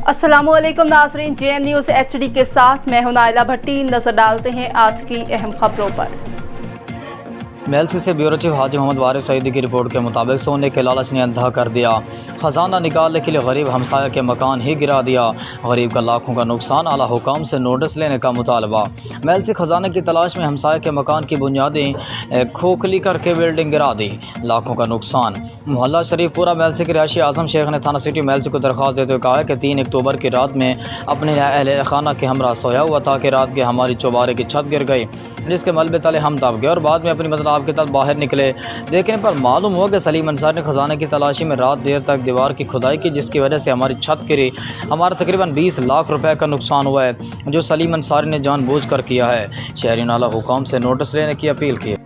अस्सलाम वालेकुम नाज़रीन, JN न्यूज़ HD के साथ मैं हूं नाइला भट्टी। नजर डालते हैं आज की अहम खबरों पर। मेलसी से ब्यूरो चीफ हाजी मोहम्मद वारिस सईदी की रिपोर्ट के मुताबिक सोने के लालच ने अंधा कर दिया। ख़जाना निकालने के लिए गरीब हमसाया के मकान ही गिरा दिया। गरीब का लाखों का नुकसान, आला हुकाम से नोटिस लेने का मुतालबा। मेलसी खजाने की तलाश में हमसाया के मकान की बुनियादें खोखली करके बिल्डिंग गिरा दी, लाखों का नुकसान। मोहल्ला शरीफपुरा मेलसी के रिहायशी आज़म शेख ने थाना सिटी मेलसी को दरख्वास्त देते हुए कहा है कि 3 अक्टूबर की रात में अपने अहल खाना के हमरा सोया हुआ था कि रात के हमारी चौबारे की छत गिर गई, जिसके मलबे तले हम दब गए और बाद में अपनी मदद के तहत बाहर निकले। देखने पर मालूम हुआ कि सलीम अंसारी ने खजाने की तलाशी में रात देर तक दीवार की खुदाई की, जिसकी वजह से हमारी छत गिरी। हमारा तकरीबन 20 लाख रुपए का नुकसान हुआ है, जो सलीम अंसारी ने जानबूझकर किया है। शहरी नाला हुकाम से नोटिस लेने की अपील की।